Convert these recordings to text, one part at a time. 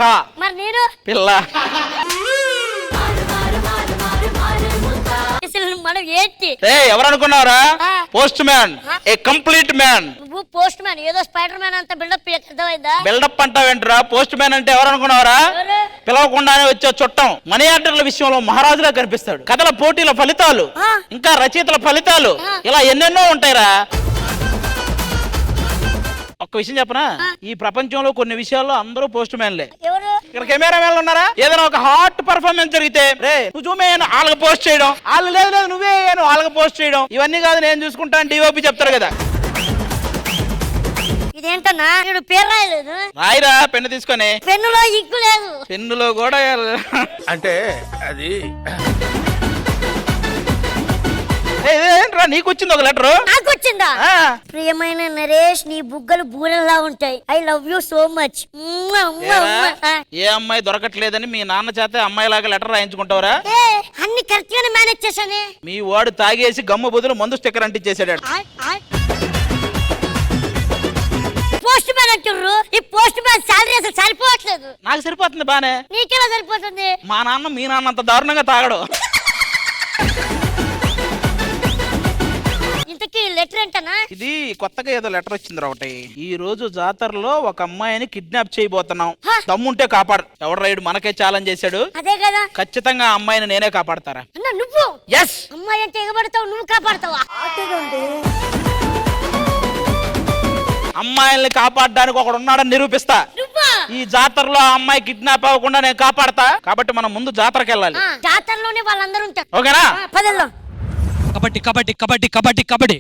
అక్క. మరి నేను పిల్ల. మనం ఏంటి ఎవరనుకున్నారా? Postman, a complete man. నువ్వు పోస్ట్ మ్యాన్ ఏదో స్పైడర్ మ్యాన్ అంత బిల్డప్ అర్థమైందా? బిల్డప్ అంటావేంట్రా? పోస్ట్ మ్యాన్ అంటే ఎవరనుకున్నారా? పిలవకుండానే వచ్చే చుట్టం. మనీ ఆర్డర్ల విషయంలో మహారాజులా కనిపిస్తాడు. కథల పోటీల ఫలితాలు, ఇంకా రచయితల ఫలితాలు, ఇలా ఎన్నెన్నో ఉంటాయిరా. ఒక్క విషయం చెప్పనా, ఈ ప్రపంచంలో కొన్ని విషయాల్లో అందరూ పోస్ట్ మ్యాన్లే. ఇక్కడ కెమెరా మ్యాన్లు ఉన్నారా? ఏదైనా ఒక హాట్ పర్ఫార్మెన్స్ జరిగితే రే నువ్వు చూమేయను వాళ్ళకి పోస్ట్ చేయడం, వాళ్ళు లేదు లేదు నువ్వే వాళ్ళకి పోస్ట్ చేయడం, ఇవన్నీ కాదు నేను చూసుకుంటాను డిఓపి చెప్తారు కదా. ఇదేంటన్నా నేను పేరు రాయలేదు. రాయిరా పెన్ను తీసుకొని. పెన్నులో ఇంకు లేదు. పెన్నులో కూడా అంటే అది ఏంట్రా నీకు వచ్చింది ఒక లెటర్? నాకు వచ్చిందా? ప్రియమైన నరేష్, నీ బుగ్గలు బూరెల్లా ఉంటాయి. I love you so much. ఏ అమ్మాయి దొరకట్లేదని మీ నాన్న చేత అమ్మాయి లాగా లెటర్ రాయించుకుంటావరా? అన్ని కరెక్ట్ గానే మేనేజ్ చేశానే. మీ వాడు తాగేసి గమ్మ బదులు మందు స్టిక్కర్ అంటించేసాడు. పోస్ట్ మ్యాన్ అంటుర్రు, ఈ పోస్ట్ మ్యాన్ సాలరీ అసలు సరిపోవట్లేదు. నాకు సరిపోతుంది బానే. నీకెలా సరిపోతుంది? మా నాన్న మీ నాన్న అంత దారుణంగా తాగడు. లెటర్ ఏంటనా? ఇది కొత్తగా ఏదో లెటర్ వచ్చింది ఒకటి. ఈ రోజు జాతరలో ఒక అమ్మాయిని కిడ్నాప్ చేయబోతున్నాం, దమ్ముంటే కాపాడు. ఎవడు రైడ్ మనకే ఛాలెంజ్ చేశాడు. అదే కదా, ఖచ్చితంగా ఆ అమ్మాయిని నేనే కాపాడతారా? నువ్వు ఎస్. అమ్మాయి అంటే ఎగబడతావు, నువ్వు కాపాడతావా? అమ్మాయిల్ని కాపాడడానికి ఒకడు ఉన్నాడని నిరూపిస్తా. ఈ జాతరలో ఆ అమ్మాయి కిడ్నాప్ అవ్వకుండా నేను కాపాడతా. కాబట్టి మనం ముందు జాతరకి వెళ్ళాలి. జాతరలోనే వాళ్ళందరూ ఉంటారు. ఓకేనా? పదెల్దాం. కబడ్డీ కబడ్డీ కబడ్డీ కబడ్డీ కబడ్డీ.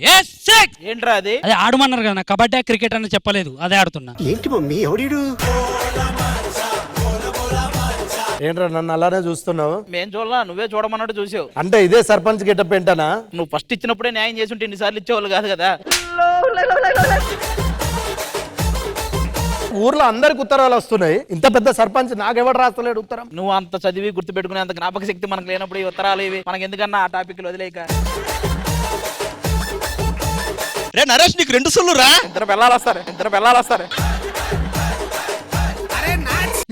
ఏంట్రా అది? అదే ఆడమన్నారు కదా, కబడ్డీ క్రికెట్ అని చెప్పలేదు, అదే ఆడుతున్నా. ఏంటి మమ్మీ ఎవడీడు? ఏంట్రా నన్ను అలానే చూస్తున్నావు? మేం చూడలా, నువ్వే చూడమన్నట్టు చూసావు. అంటే ఇదే సర్పంచ్ గెటప్ ఏంటనా? నువ్వు ఫస్ట్ ఇచ్చినప్పుడే న్యాయం చేసి ఉంటే ఇన్నిసార్లు ఇచ్చేవాళ్ళు కాదు కదా. ఊర్లో అందరికి ఉత్తరాలు వస్తున్నాయి, ఇంత పెద్ద సర్పంచ్ నాకెవడు రాస్తలేడు ఉత్తరం? నువ్వు అంత చదివి గుర్తు పెట్టుకునే అంత జ్ఞాపక శక్తి మనకు లేనప్పుడు ఈ ఉత్తరాలు ఇవి మనకి ఎందుకన్నా ఆ టాపిక్ వదిలేక. రే నరేష్, నీకు 2 సుళ్ళు రా. ఇద్దరు పిల్లలు వస్తారు.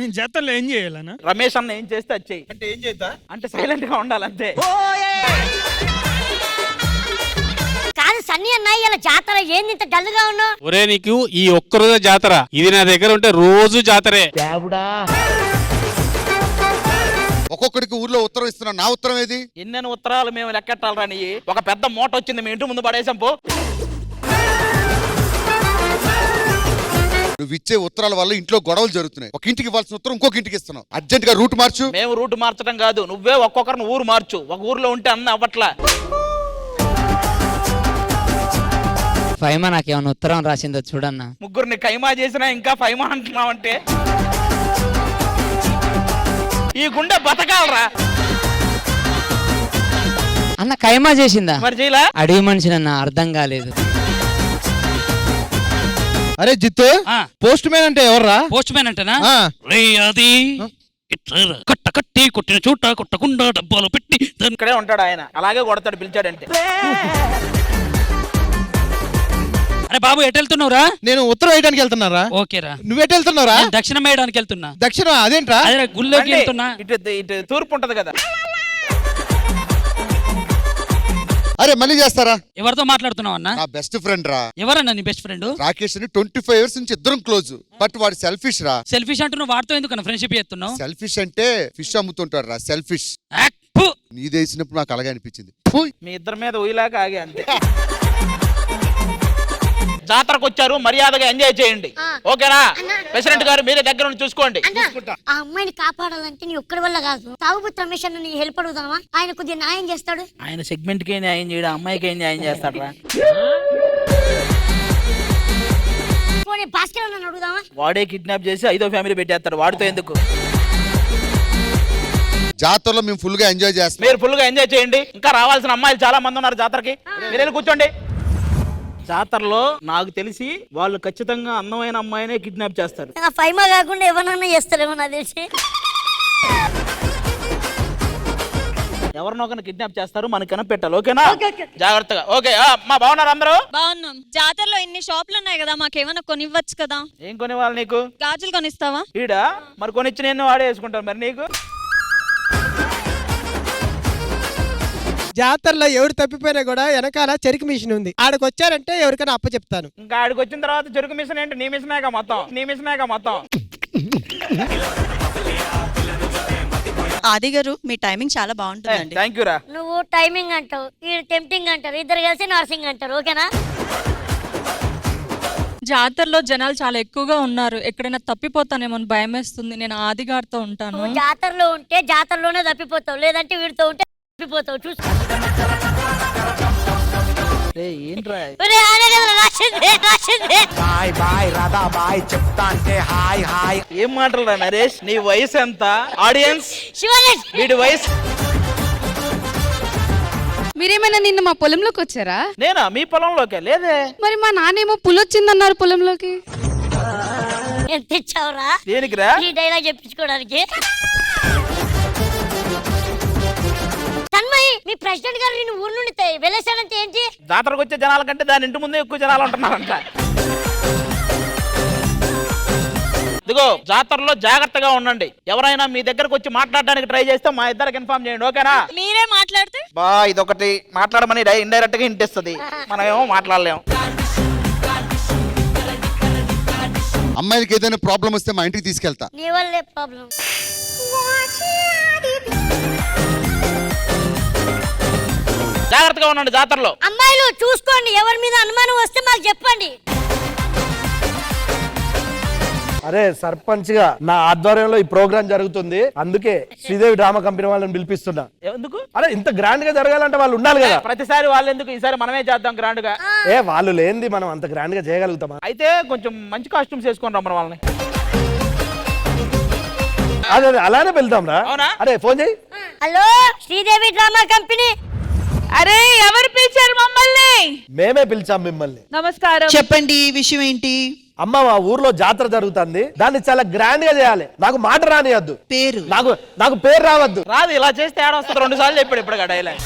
నేను జాతరలో ఏం చేయాలన్నా? రమేష్ అన్న ఏం చేస్తే అది చెయ్యి. అంటే ఏం చేద్దా? అంటే సైలెంట్ గా ఉండాలంతే. కాదు సన్నీ అన్న, ఇలా జాతర ఏంది ఇంత డల్ గా ఉన్నావు? ఒరే నీకు ఈ ఒక్కరోజే జాతర, ఇది నా దగ్గర ఉంటే రోజు జాతరే. ఒక్కొక్కడికి ఊర్లో ఉత్తరం ఇస్తున్నా, నా ఉత్తరం ఏది? ఎన్నెన్ని ఉత్తరాలు మేము లెక్కెట్టాలరా నీ? ఒక పెద్ద మూట వచ్చింది మీ ఇంటి ముందు పడేసాం పో. నువ్వు ఇచ్చే ఉత్తరాల వల్ల ఇంట్లో గొడవలు జరుగుతున్నాయి. ఒక ఇంటికి ఇవ్వాల్సిన ఉత్తరం ఇంకొక ఇంటికి ఇస్తున్నావు. అర్జెంట్ గా రూట్ మార్చు. మేము రూట్ మార్చడం కాదు, నువ్వే ఒక్కొక్కరిని ఊరు మార్చు. ఒక ఊర్లో ఉంటే అన్న అవ్వట్లా. ఫైమా నాకేమన్నా ఉత్తరం రాసిందో చూడన్నా. ముగ్గురిని కైమా చేసినా ఇంకా ఫైమా అంటున్నావంటే ఈ గుండె బతకాలరా. అన్న కైమా చేసిందా? మరి చేయలా? అడవి మనిషి అన్న, అర్థం కాలేదు. అరే జిత్తు, పోస్ట్ మ్యాన్ అంటే ఎవర్రా? పోస్ట్ మ్యాన్ అంటేనా? అది కట్ట కట్టి కొట్టిన చోట కొట్టకుండా డబ్బాలు పెట్టి ఇక్కడే ఉంటాడు ఆయన, అలాగే కొడతాడు పిలిచాడంటే. అరే బాబు ఎటు వెళ్తున్నావురా? నేను ఉత్తరం వేయడానికి వెళ్తున్నారా? ఓకేరా. నువ్వెటు వెళ్తున్నారా? దక్షిణం వేయడానికి వెళ్తున్నా. దక్షిణం అదేంట్రా? అదే గుళ్ళోకి వెళ్తున్నా. ఇటు తూర్పు ఉంటది కదా. అరే మళ్ళీ చేస్తారా? ఎవరితో మాట్లాడుతున్నావు అన్న? నా బెస్ట్ ఫ్రెండ్ రా. ఎవరన్నా నీ బెస్ట్ ఫ్రెండ్? రాకేష్ అని 25 years నుంచి ఇద్దరం క్లోజ్. బట్ వాడు సెల్ఫిష్ రా. సెల్ఫిష్ అంటున్నావు, వాడితో ఎందుకన్నా ఫ్రెండ్షిప్ చేస్తున్నావు? సెల్ఫిష్ అంటే ఫిష్ అమ్ముతుంటాడు రా, సెల్ఫిష్. నీదేసినప్పుడు నాకు అలాగే అనిపించింది. మీ ఇద్దరి మీద ఊయిలాక ఆగే అంతే. జాతరకు వచ్చారు, మర్యాదగా ఎంజాయ్ చేయండి. ఓకేనా? ప్రెసిడెంట్ గారు మీరే దగ్గర నుండి చూసుకోండి. ఆ అమ్మాయిని కాపాడాలంటే నీ ఒక్కడి వల్ల కాదు. తాగుబోతు రమేష్ అన్న నీ హెల్ప్ అడుగుదామా? ఆయన కొద్దిగా న్యాయం చేస్తాడు. ఆయన సెగ్మెంట్ కి న్యాయం చేయడం, అమ్మాయికి ఏం న్యాయం చేస్తాడు రా? భాస్కర్ అన్న అడుగుదామా? వాడే కిడ్నాప్ చేసి 5వ ఫ్యామిలీ పెట్టేస్తాడు, వాడితో ఎందుకు? జాతరలో మేము ఫుల్ గా ఎంజాయ్ చేస్తాం. మీరు ఫుల్ గా ఎంజాయ్ చేయండి. ఇంకా రావాల్సిన అమ్మాయిలు చాలా మంది ఉన్నారు జాతరకి. మీరు కూర్చోండి. జాతరలో నాకు తెలిసి వాళ్ళు ఖచ్చితంగా అందమైన అమ్మాయినే కిడ్నాప్ చేస్తారు. ఫైమా కాకుండా ఎవరన్నా చేస్తారేమో నాకు తెలిసి. ఎవరినో ఒకరిని కిడ్నాప్ చేస్తారు, మనకి కనిపెట్టాలి. ఓకేనా? జాగ్రత్తగా. ఓకే అమ్మా, బాగున్నారు అందరూ? బాగున్నాం. జాతరలో ఇన్ని షాపులు ఉన్నాయి కదా, మాకేమైనా కొనివ్వచ్చు కదా? ఏం కొనివ్వాలి నీకు? గాజులు కొనిస్తావా? ఈడా మరి కొనిచ్చి నేను వాడే వేసుకుంటాను. మరి నీకు? జాతరలో ఎవరు తప్పిపోయినా కూడా వెనకాల చెరుకు మిషన్ ఉంది, ఆడికి వచ్చారంటే ఎవరికైనా అప్ప చెప్తాను. ఇంకా ఆడికి వచ్చిన తర్వాత చెరుకు మిషన్ ఏంటి? నీ మిషనేగా మొత్తం, నీ మిషనేగా మొత్తం. ఆది గారు, మీ టైమింగ్ చాలా బాగుంటుందండి. థ్యాంక్ యూ రా. నువ్వు టైమింగ్ అంటావు, ఈ టెంప్టింగ్ అంటారు, ఇద్దరు కలిసి నర్సింగ్ అంటారు. ఓకేనా? జాతరలో జనాలు చాలా ఎక్కువగా ఉన్నారు, ఎక్కడైనా తప్పిపోతానేమో అని భయం వేస్తుంది. నేను ఆది గారితో ఉంటాను. నువ్వు జాతరలో ఉంటే జాతరలోనే తప్పిపోతావు, లేదంటే వీడితో ఉంటే తప్పిపోతావు. చూసుకో. ఏంట్రా ఒరేయ్, ఆడే కదరా రాసింది, రాసింది. బాయ్ బాయ్ రాధా బాయ్ చెప్తా అంటే హాయ్ హాయ్. ఏం మాటలు నరేష్? నీ వయసు ఎంత? ఆడియన్స్ శివరాజ్, వీడి వయసు. మీరేమైనా నిన్న మా పొలంలోకి వచ్చారా? నేనా? మీ పొలంలోకే? లేదే. మరి మా నాన్నేమో పులొచ్చిందన్నారు పొలంలోకి. ఎంత ఇచ్చావురా దేనికిరా? ఈ డైలాగ్ చెప్పించుకోవడానికి? తన్మయ్, మీ ప్రెసిడెంట్ గారు నిన్ను ఊరు నుండి వెళ్ళేసాడంటే ఏంటి? జాతరకు వచ్చే జనాల కంటే దాని ఇంటి ముందే ఎక్కువ జనాలు ఉంటున్నారంట. ఇదిగో, జాతరలో జాగ్రత్తగా ఉండండి. ఎవరైనా మీ దగ్గరకు వచ్చి మాట్లాడడానికి ట్రై చేస్తే మా ఇద్దరికి ఇన్ఫార్మ్ చేయండి. ఓకేనా? మీరే మాట్లాడితే బా, ఇదొకటి మాట్లాడమని ఇండైరెక్ట్ గా ఇంటిస్తుంది, మనం ఏమో మాట్లాడలేము. అమ్మాయిలకి ఏదైనా ప్రాబ్లం వస్తే మా ఇంటికి తీసుకెళ్తా. నీ వల్లే ప్రాబ్లం. జాగ్రత్తగా ఉండండి జాతరలో. అమ్మాయిలు చూసుకోండి, ఎవరి మీద అనుమానం వస్తే మాకు చెప్పండి. అరే సర్పంచ్ గా నా ఆధ్వర్యంలో ఈ ప్రోగ్రామ్ జరుగుతుంది, అందుకే శ్రీదేవి డ్రామా కంపెనీ వాళ్ళని పిలిపిస్తున్నా. ఎందుకు? అరే ఇంత గ్రాండ్ గా జరగాలంటే వాళ్ళు ఉండాలి కదా. ప్రతిసారి వాళ్ళు ఎందుకు? ఈసారి మనమే చేద్దాం గ్రాండ్ గా. వాళ్ళు లేనిది మనం అంత గ్రాండ్ గా చేయగలుగుతామా? అయితే కొంచెం మంచి కాస్ట్యూమ్స్ వేసుకొని రమ్మని వాళ్ళని. అదే అలానే వెళ్దాం రా. అవునా? అరే ఫోన్ చేయి. Hello, Sridevi drama company. అరే, ఎవరు పిలిచారు మమ్మల్ని? మేమే పిలిచాం మిమ్మల్ని. నమస్కారం. చెప్పండి, విషయం ఏంటి? అమ్మ, మా ఊర్లో జాతర జరుగుతుంది, దాన్ని చాలా గ్రాండ్ గా చేయాలి. నాకు మాట రానియద్దు, పేరు నాకు పేరు రావద్దు. రాదు. ఇలా చేస్తే ఏడ వస్తుంది? 2 సార్లు చెప్పాడు ఇప్పుడు డైలాగ్.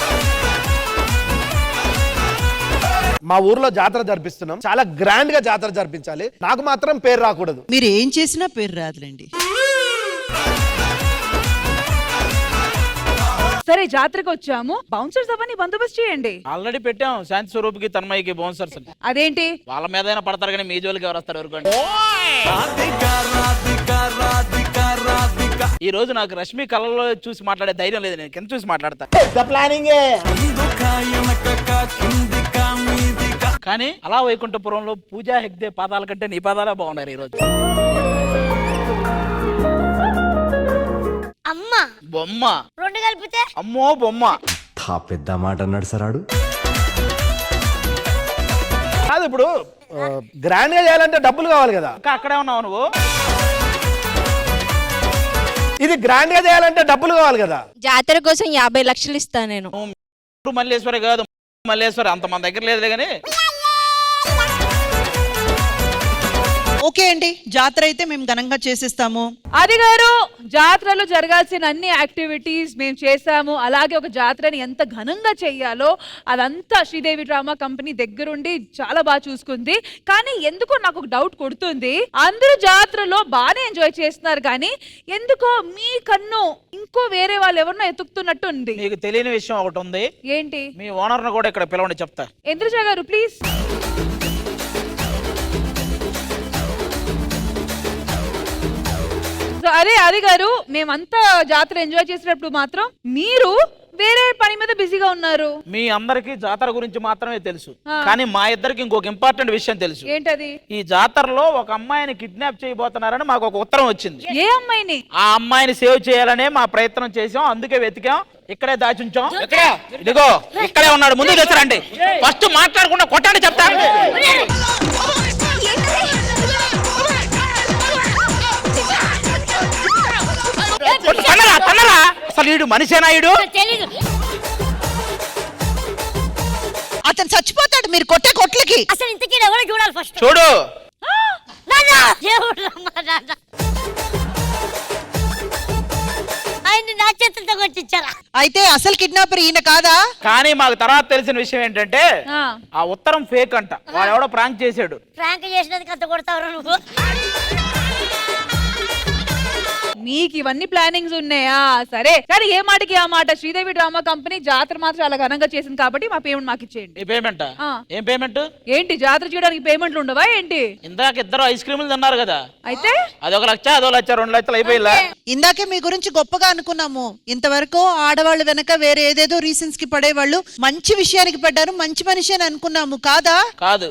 మా ఊర్లో జాతర జరిపిస్తున్నాం, చాలా గ్రాండ్ గా జాతర జరిపించాలి, నాకు మాత్రం పేరు రాకూడదు. మీరు ఏం చేసినా పేరు రాదులేండి. సరే, జాతరకు వచ్చాము, బౌన్సర్స్ అవన్నీ బందోబస్తు చేయండి. ఆల్రెడీ పెట్టాం శాంతి స్వరూప్కి తన్మయ్యకి బౌన్సర్స్. అదేంటి? వాళ్ళ మీద పడతారు కానీ మీ జోలికి ఎవరు వస్తారు? ఎవరుకోండి. ఈ రోజు నాకు రష్మి కళ్ళలో చూసి మాట్లాడే ధైర్యం లేదు, నేను కింద చూసి మాట్లాడతా. కానీ అలా వైకుంఠపురంలో పూజా హెగ్దే పాదాల కంటే నీ పాదాలే బాగున్నారు ఈ రోజు. అమ్మ బొమ్మ 2 కలిపితే అమ్మో బొమ్మ. పెద్ద మాట అన్నాడు సరాడు. కాదు, ఇప్పుడు గ్రాండ్ గా చేయాలంటే డబ్బులు కావాలి కదా. ఇంకా అక్కడే ఉన్నావు నువ్వు. ఇది గ్రాండ్ గా చేయాలంటే డబ్బులు కావాలి కదా. జాతర కోసం 50 లక్షలు ఇస్తా నేను. మల్లేశ్వరి కాదు, మల్లేశ్వరి అంత మన దగ్గర లేదులే కానీ. ఓకే అండి, జాతర అయితే మేము ఘనంగా చేసేస్తాము. ఆది గారు, జాతరలో జరగాల్సిన అన్ని యాక్టివిటీస్ మేము చేసాము. అలాగే ఒక జాతరని ఎంత ఘనంగా చెయ్యాలో అదంతా శ్రీదేవి డ్రామా కంపెనీ దగ్గరుండి చాలా బాగా చూసుకుంది. కానీ ఎందుకో నాకు ఒక డౌట్ కొడుతుంది. అందరూ జాతరలో బాగానే ఎంజాయ్ చేస్తున్నారు, కానీ ఎందుకో మీ కన్ను ఇంకో వేరే వాళ్ళు ఎవరినో ఎతుకుతున్నట్టు ఉంది. నీకు తెలియని విషయం ఒకటి ఉంది. ఏంటి? మీ ఓనర్ ను కూడా ఇక్కడ పిలవండి, చెప్తా. ఇంద్రజ గారు ప్లీజ్. అరే ఆది గారు, మేమంతా జాతర ఎంజాయ్ చేసేటప్పుడు మాత్రం మీరు వేరే పని మీద బిజీగా ఉన్నారు. మీ అందరికి జాతర గురించి మాత్రమే తెలుసు, కానీ మా ఇద్దరికి ఇంకొక ఇంపార్టెంట్ విషయం తెలుసు. ఏంటది? ఈ జాతరలో ఒక అమ్మాయిని కిడ్నాప్ చేయబోతున్నారని మాకు ఒక ఉత్తరం వచ్చింది. ఏ అమ్మాయిని? ఆ అమ్మాయిని సేవ్ చేయాలనే మా ప్రయత్నం చేసాం, అందుకే వెతికాం, ఇక్కడే దాచుంచాం. ఇదిగో ఇక్కడే ఉన్నాడు, ముందు తెచ్చరండి. ఫస్ట్ మాట్లాడకుండా కొట్టాడు చెప్తా. అసలు వీడు మనిషేనాయుడు? తెలీదు. అతను చచ్చిపోతాడు మీరు కొట్టే కొట్లకి. అసలు ఇంతకీ ఎవరో చూడాలి ఫస్ట్. చూడు. దేవుడు రమ్మ నాన్న. ఆయన నా చేతులతో కొట్టించారా? అయితే అసలు కిడ్నాపర్ ఈయన కాదా? కానీ మాకు తర్వాత తెలిసిన విషయం ఏంటంటే ఆ. ఆ ఉత్తరం ఫేక్ అంట. వాడు ఎవడో ప్రాంక్ చేశాడు. ప్రాంక్ చేసినందుకు అంత కొడతావురా నువ్వు? మీకు ఇవన్నీ ప్లానింగ్స్ ఉన్నాయా? సరే, కానీ ఏ మాటకి ఆ మాట. శ్రీదేవి డ్రామా కంపెనీ జాతర మాత్రం చాలా ఘనంగా చేసింది కాబట్టి మా పేమెంట్ మాకు ఇచ్చేయండి. ఈ పేమెంట్ ఆ. ఏం పేమెంట్? ఏంటి జాతర చేయడానికి పేమెంట్లు ఉండవా ఏంటి? ఇందాక ఇద్దరు ఐస్ క్రీములు తిన్నారు కదా, అయితే అది 1 లక్ష, అదో లక్ష, 2 లక్షలు అయిపోయిలా. ఇందాకే మీ గురించి గొప్పగా అనుకున్నాము. ఇంతవరకు ఆడవాళ్ళు వెనక వేరే ఏదేదో రీజన్స్ కి పడేవాళ్ళు మంచి విషయానికి పడ్డారు, మంచి మనిషి అని అనుకున్నాము కాదా? కాదు,